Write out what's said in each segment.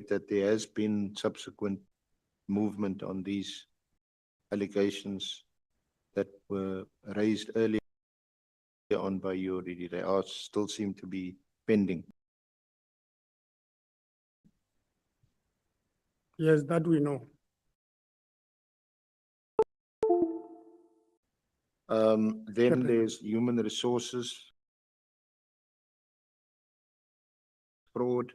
that there has been subsequent movement on these allegations that were raised earlier on by you already. They are still seem to be pending. Yes, that we know. Then there's human resources, fraud.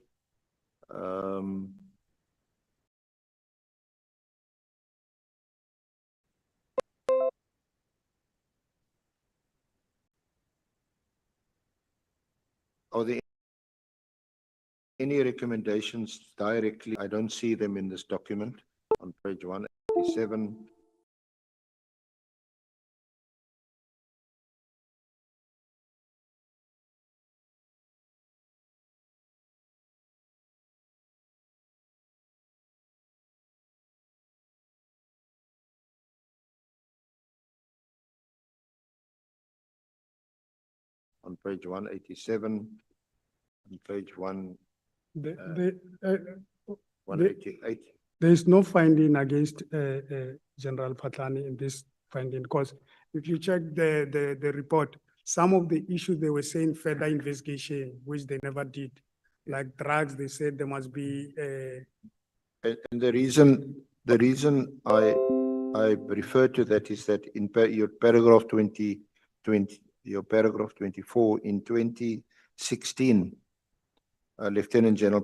Are there any recommendations directly? I don't see them in this document on page 187. On page 187, on page 188. There is no finding against General Patlani in this finding, because if you check the report, some of the issues they were saying further investigation, which they never did. Like drugs, they said there must be And the reason I refer to that is that in your paragraph 24 in 2016, Lieutenant General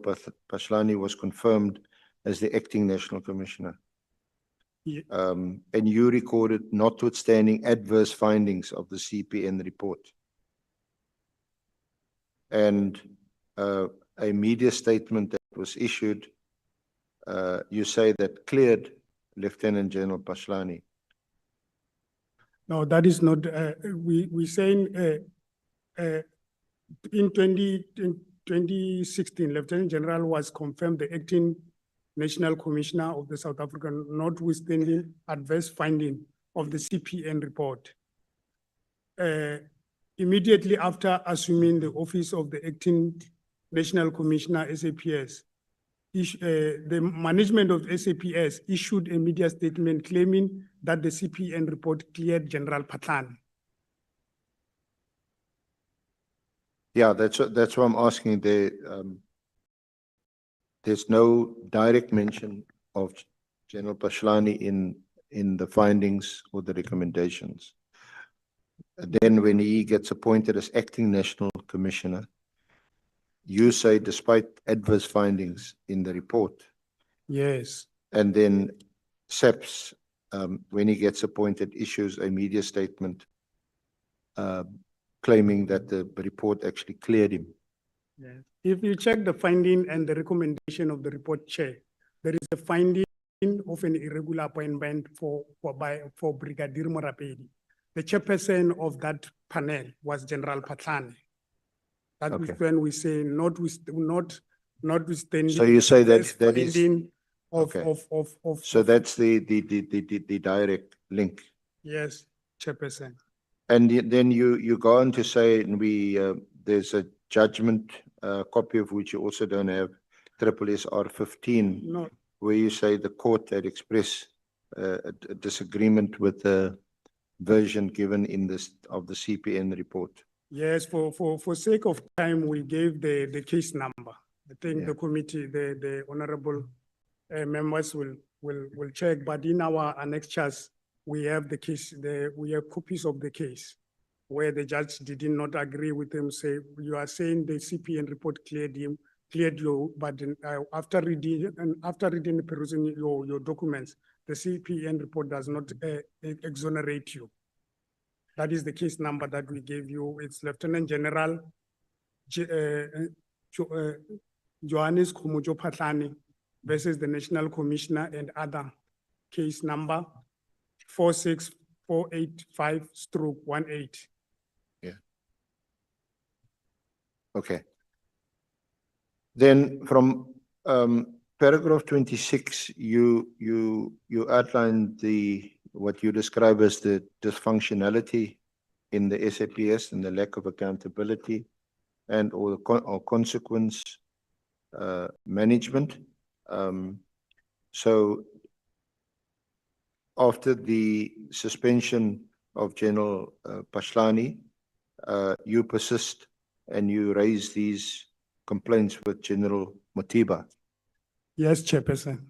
Patlani was confirmed as the acting National Commissioner. Yeah. And you recorded, notwithstanding adverse findings of the CPN report. And a media statement that was issued, you say that cleared Lieutenant General Patlani. No, that is not. We saying in 2016, Lieutenant General was confirmed the acting National Commissioner of the South African, notwithstanding adverse finding of the CPN report. Immediately after assuming the office of the acting National Commissioner, SAPS, the management of SAPS issued a media statement claiming that the CPN report cleared General Patlani. Yeah, that's what I'm asking. There's no direct mention of General Patlani in the findings or the recommendations. Then when he gets appointed as acting National Commissioner, you say despite adverse findings in the report. Yes. And then SAPS, when he gets appointed, issues a media statement claiming that the report actually cleared him. Yes. If you check the finding and the recommendation of the report, Chair, there is a finding of an irregular appointment for Brigadier Morapedi. The chairperson of that panel was General Patlani. That Okay. is when we say notwithstanding. So you say that that is okay. So that's the direct link. Yes, chairperson. And then you go on to say there's a judgment copy of which you also don't have, SSR 15, No. where you say the court had expressed a disagreement with the version given in this of the CPN report. Yes, for sake of time, we gave the case number. I think the committee, the honorable members will check, but in our annexures, we have the case, we have copies of the case where the judge did not agree with him, say, you are saying the CPN report cleared you, but after reading and perusing your documents, the CPN report does not exonerate you. That is the case number that we gave you. It's Lieutenant General Johannes Khumujo Patlani versus the National Commissioner and other case number 46485/18. Yeah. Okay. Then from paragraph 26, you outlined what you describe as the dysfunctionality in the SAPS and the lack of accountability and or consequence management. So after the suspension of General Pashlani, you persist and you raise these complaints with General Mothiba. Yes, Chairperson.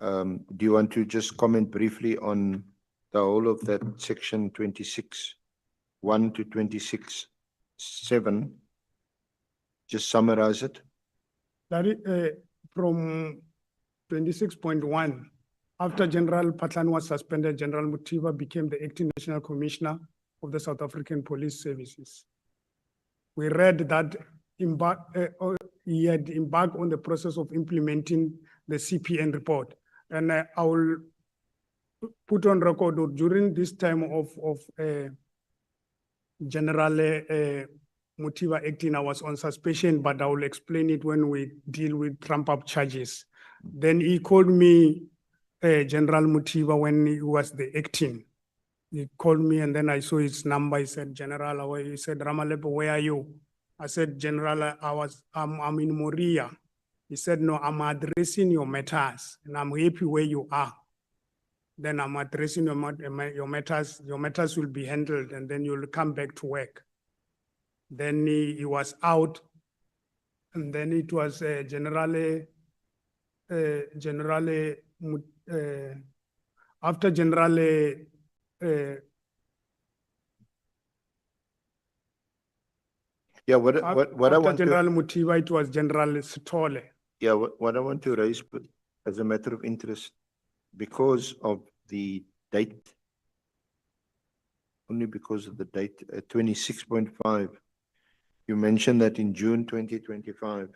Do you want to just comment briefly on the whole of that section 26(1) to 26(7)? Just summarize it. That is, from 26.1, after General Patlan was suspended, General Mothiba became the acting National Commissioner of the South African Police Services. We read that he had embarked on the process of implementing the CPN report. And I will put on record that during this time of General Mothiba acting, I was on suspension, but I will explain it when we deal with trump-up charges. Then he called me, General Mothiba, when he was the acting. He called me and then I saw his number. He said, General, he said, Ramalepo, where are you? I said, General, I'm in Moria. He said, no, I'm addressing your matters and I'm happy where you are. Then I'm addressing your matters. Your matters will be handled and then you'll come back to work. Then he was out and then it was after General Yeah, what I want General to, Mothiba, it was General Sithole. yeah, what I want to raise as a matter of interest, because of the date, only because of the date, 26.5, you mentioned that in June 2025,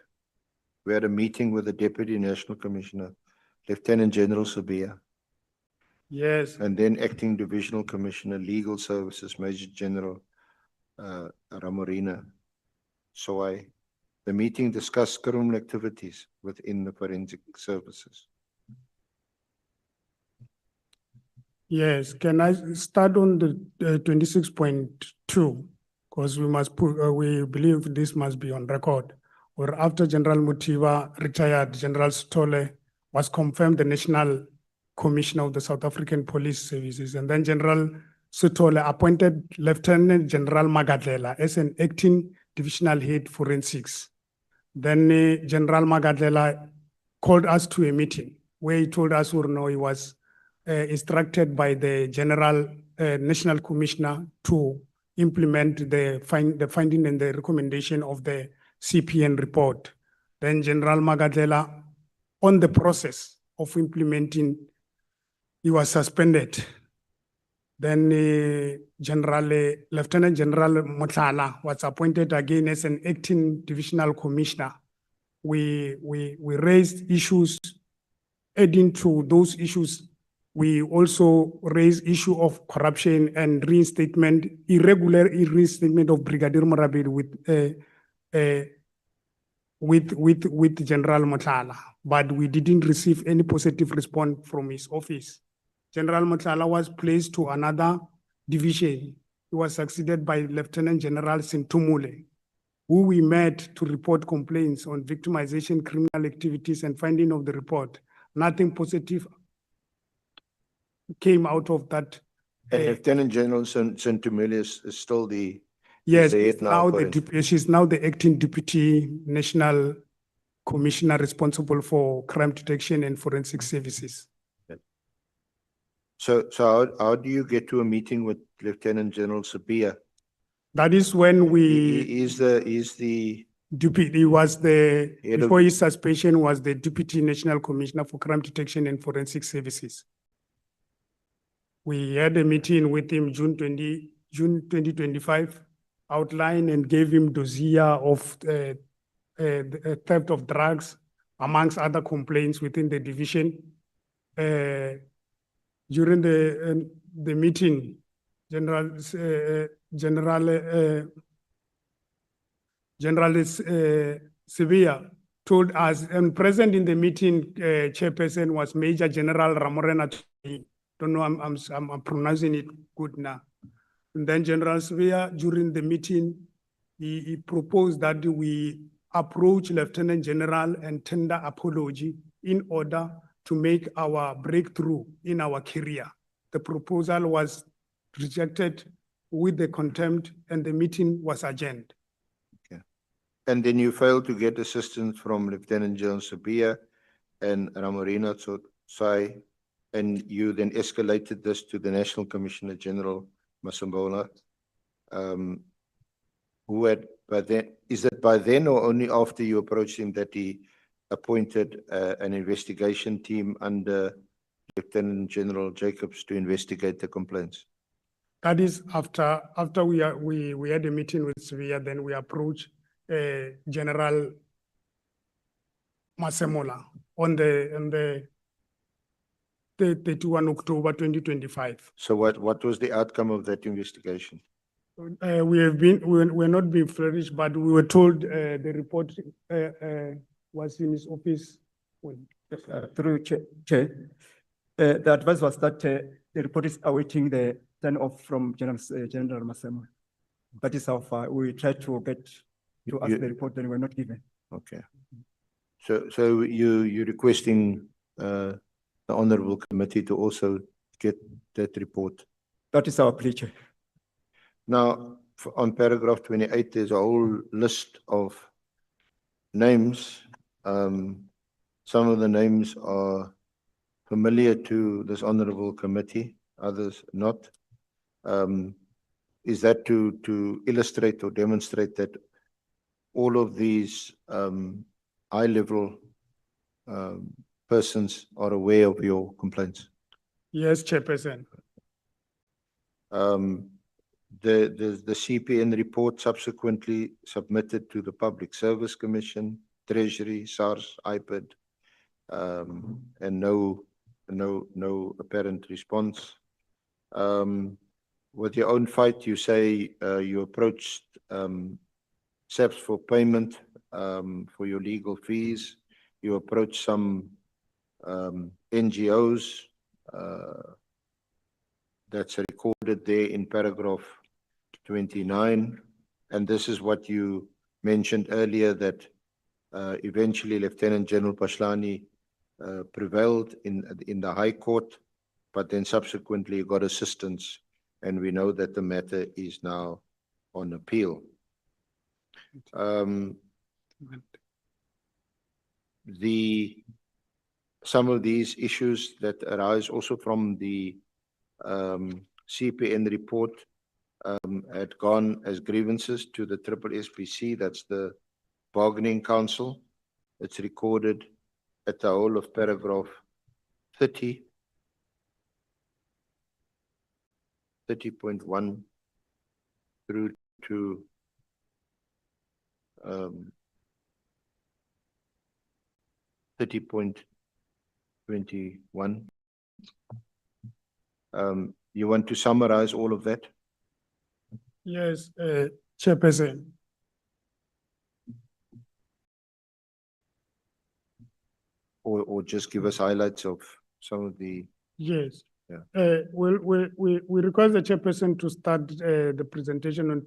we had a meeting with the Deputy National Commissioner, Lieutenant General Sabia, Yes, and then Acting Divisional Commissioner, Legal Services, Major General Ramorina. So the meeting discussed criminal activities within the forensic services. yes. Can I start on the 26.2? Because we must put, we believe this must be on record. Or after General Mothiba retired, General Sithole was confirmed the National Commissioner of the South African Police Services. And then General Sithole appointed Lieutenant General Magadlela as an acting divisional head forensics. Then General Magadlela called us to a meeting where he told us, he was instructed by the General National Commissioner to implement the finding and the recommendation of the CPN report. Then General Magadlela, on the process of implementing, he was suspended. Then Lieutenant General Motlala was appointed again as an acting divisional commissioner. We raised issues. Adding to those issues, we also raised issue of corruption and irregular reinstatement of Brigadier Morabedi with General Motlala, but we didn't receive any positive response from his office. General Motlala was placed to another division. He was succeeded by Lieutenant General Sintumule, who we met to report complaints on victimization, criminal activities, and finding of the report. Nothing positive came out of that. And Lieutenant General Sintumile is still the Yes, head now for it. she's now the acting deputy national commissioner responsible for crime detection and forensic services. So how do you get to a meeting with Lieutenant General Sabia? That is when He's the deputy, he was the, head before of, his suspension, was the deputy national commissioner for crime detection and forensic services. We had a meeting with him June 2025, outlined and gave him dossier of the theft of drugs, amongst other complaints within the division. During the meeting, General Sevilla told us, and present in the meeting, chairperson was Major General Ramorena. Don't know, I'm pronouncing it good now. And then General Sevilla, during the meeting, he proposed that we approach Lieutenant General and tender apology in order to make our breakthrough in our career. The proposal was rejected with the contempt and the meeting was adjourned. And then you failed to get assistance from Lieutenant General Sabia and Ramorina Tsai, and you then escalated this to the National Commissioner General Masambola. Who had by then, is it by then or only after you approached him that he appointed an investigation team under Lieutenant General Jacobs to investigate the complaints? That is after we had a meeting with Sevilla, then we approached General Masemola on the 31 October 2025. So what was the outcome of that investigation? We're not being flourished, but we were told the report was in his office. Through Chair, the advice was that the report is awaiting the turn off from General Masemo. That is how far we tried to get to ask the report, then we're not given. Okay. So you're requesting the Honorable Committee to also get that report? That is our plea, Chair. Now, on paragraph 28, there's a whole list of names. Some of the names are familiar to this Honorable Committee, others not. Is that to illustrate or demonstrate that all of these high-level persons are aware of your complaints? Yes, Chairperson. The CPN report subsequently submitted to the Public Service Commission, Treasury, SARS, IPID, and no apparent response. With your own fight, you say you approached SAPS for payment for your legal fees. You approached some NGOs. That's recorded there in paragraph 29. And this is what you mentioned earlier, that eventually Lieutenant General Pashlani prevailed in the High Court, but then subsequently got assistance. And we know that the matter is now on appeal. Some of these issues that arise also from the CPN report had gone as grievances to the SSSPC, that's the Bargaining Council. It's recorded at the whole of paragraph 30.1 through to 30.21. You want to summarize all of that? Yes, Chairperson. Or just give us highlights of some of the... Yes. Yeah. We request the Chairperson to start the presentation on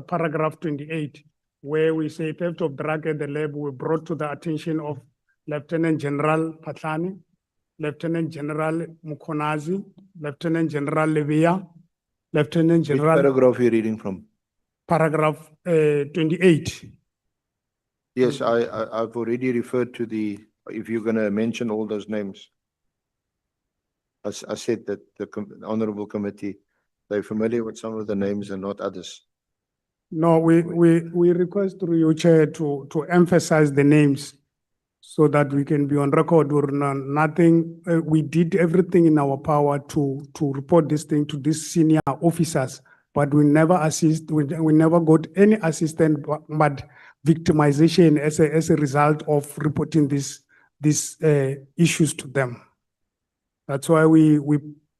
paragraph 28, where we say theft of drug at the lab were brought to the attention of Lieutenant General Patlani, Lieutenant General Mkhwanazi, Lieutenant General Levia, Lieutenant General... Which paragraph are you reading from? Paragraph 28. Yes, I've already referred to the... If you're going to mention all those names. I said that the Honorable Committee, they're familiar with some of the names and not others. No, we request through your chair to emphasize the names so that we can be on record or nothing. We did everything in our power to report this thing to these senior officers, but we never we never got any assistance but victimization as a result of reporting these issues to them. That's why we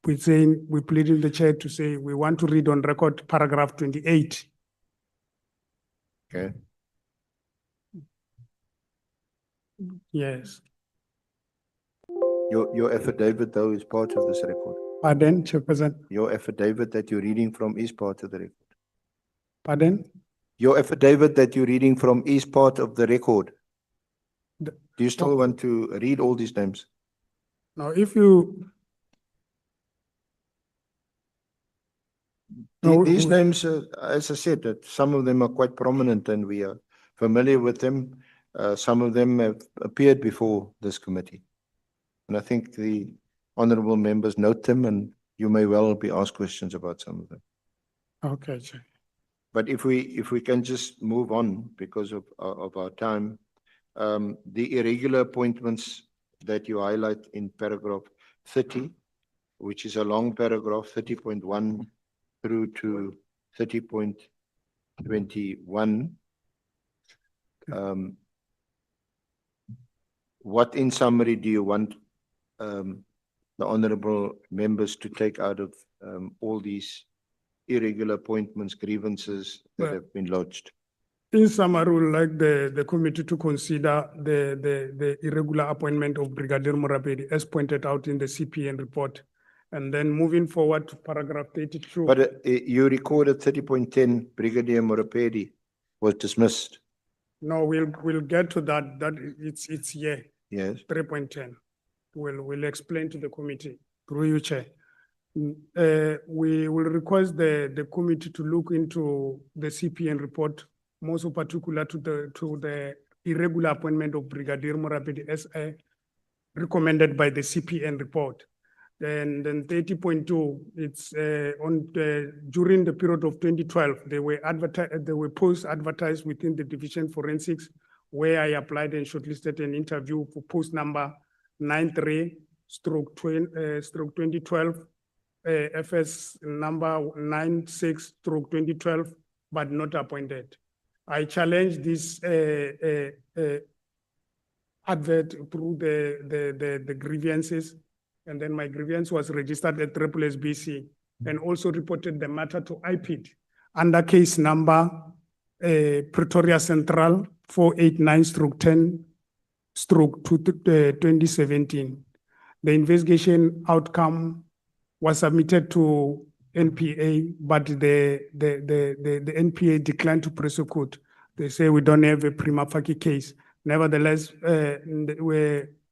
pleading the chair to say we want to read on record paragraph 28. Okay. Yes. Your affidavit, though, is part of this record. Pardon, Chairperson? Your affidavit that you're reading from is part of the record. Pardon? Your affidavit that you're reading from is part of the record. The- Do you still want to read all these names? Now, if you. No, These names, as I said, that some of them are quite prominent and we are familiar with them. Some of them have appeared before this committee. And I think the honorable members note them and you may well be asked questions about some of them. Okay, Chair. But if we can just move on because of our time, the irregular appointments that you highlight in paragraph 30, which is a long paragraph, 30.1 through to 30.21. What in summary do you want the honorable members to take out of all these irregular appointments, grievances that Well, have been lodged? In summary, we would like the committee to consider the irregular appointment of Brigadier Morabedi as pointed out in the CPN report. And then moving forward to paragraph 32. But you recorded 30.10, Brigadier Morapedi was dismissed. No, we'll get to that. That it's here, Yes. 3.10. We'll explain to the committee through you, Chair. We will request the committee to look into the CPN report, most particular to the irregular appointment of Brigadier Morabedi as recommended by the CPN report. Then 30.2, it's during the period of 2012, they were posts advertised within the division forensics where I applied and shortlisted an interview for post number 93/2012, FS number 96/2012, but not appointed. I challenged this advert through the grievances, and then my grievance was registered at SSBC and also reported the matter to IPID under case number Pretoria Central 489/10/2017. The investigation outcome was submitted to NPA, but the NPA declined to prosecute. They say we don't have a prima facie case. Nevertheless,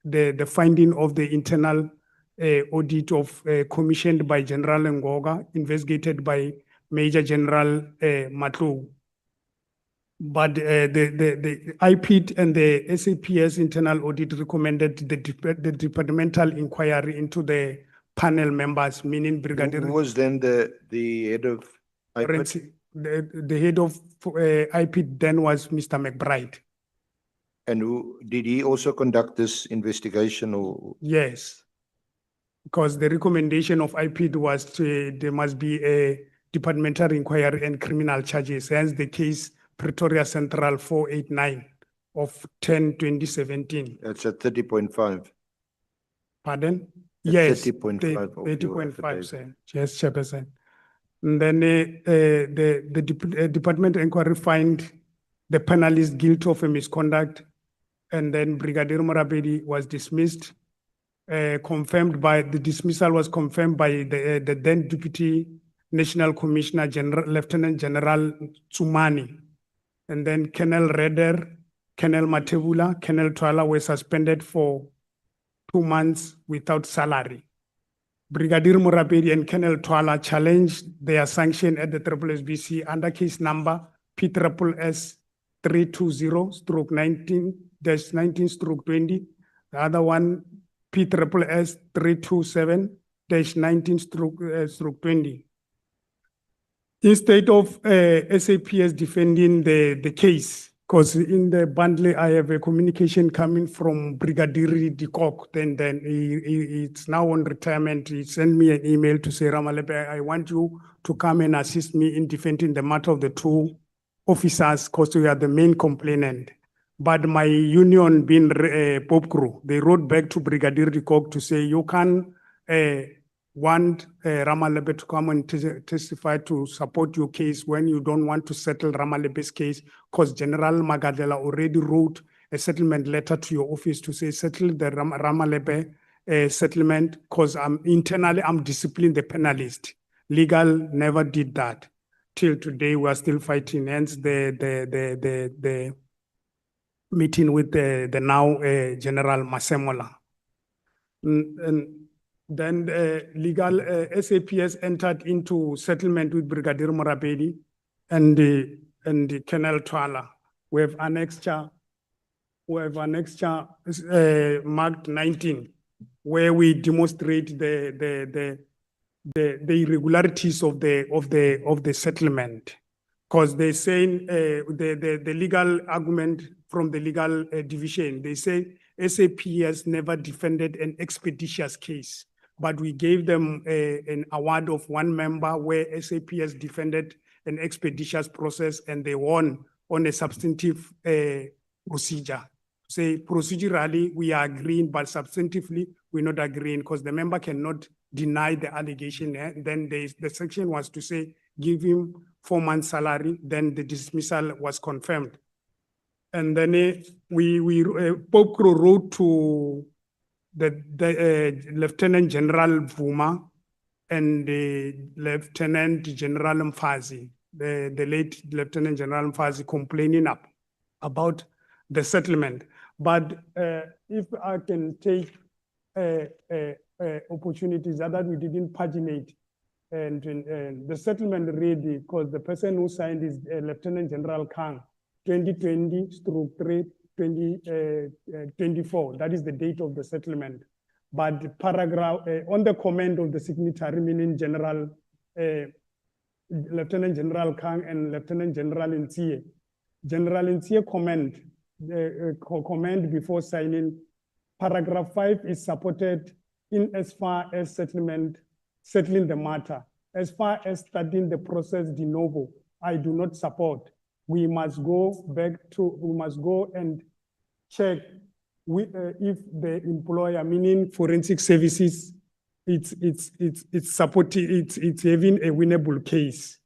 the finding of the internal audit of commissioned by General Ngoga, investigated by Major General Matlu. But the IPID and the SAPS internal audit recommended the departmental inquiry into the panel members, meaning Brigadier. Who was then the head of IPID? Forensic. The head of IPID then was Mr. McBride. And did he also conduct this investigation or? Yes, because the recommendation of IPID was there must be a departmental inquiry and criminal charges, hence the case Pretoria Central 489 of 10/2017. That's at 30.5. Pardon? At Yes. 30.5 of your 30.5, affidavit. yes, Chairperson. And then the department inquiry find the panelist guilty of a misconduct, and then Brigadier Morabedi was dismissed. Confirmed by the dismissal was confirmed by the then Deputy National Commissioner General Lieutenant General Tsumani, and then Colonel Redder, Colonel Matebula, Colonel Twala were suspended for 2 months without salary. Brigadier Morabedi and Colonel Twala challenged their sanction at the SSBC under case number PSS 320/19-19/20. The other one PSS 327-19/20. Instead of SAPS defending the case, because in the bundle I have a communication coming from Brigadier de Kock, then it's now on retirement. He sent me an email to say, Ramalepe, I want you to come and assist me in defending the matter of the 2 officers, because we are the main complainant. But my union being Pope Crew, they wrote back to Brigadier de Kock to say, you can want Ramalepe to come and testify to support your case when you don't want to settle Ramalepe's case, because General Magadela already wrote a settlement letter to your office to say settle the Ramalepe settlement, because internally I'm disciplining the panelist. Legal never did that. till today, we are still fighting. Hence the meeting with the now General Masemola. And then legal SAPS entered into settlement with Brigadier Morabedi and the Colonel Twala. We have annexure marked 19, where we demonstrate the irregularities of the settlement. Because they say the legal argument from the legal division, they say SAPS never defended an expeditious case, but we gave them an award of one member where SAPS defended an expeditious process and they won on a substantive procedure. Say procedurally we are agreeing, but substantively we're not agreeing because the member cannot deny the allegation. Then the section was to say give him 4 months salary. Then the dismissal was confirmed, and then Popro wrote to the Lieutenant General Vuma and the Lieutenant General Mfazi, the late Lieutenant General Mfazi, complaining about the settlement. But if I can take opportunities that we didn't paginate, and the settlement read, because the person who signed is Lieutenant General Kang, 2020/2024. That is the date of the settlement. But the paragraph on the comment of the signatory, meaning General Lieutenant General Kang and Lieutenant General Ntie. General Ntie comment before signing. Paragraph 5 is supported in as far as settling the matter. As far as starting the process de novo, I do not support. We must go and check if the employer, meaning forensic services, it's having a winnable case.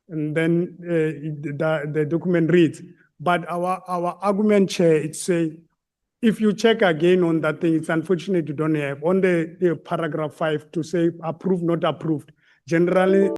And then the document reads, but our argument, Chair, it's say, if you check again on that thing, it's unfortunate you don't have on the paragraph 5 to say approved, not approved. Generally,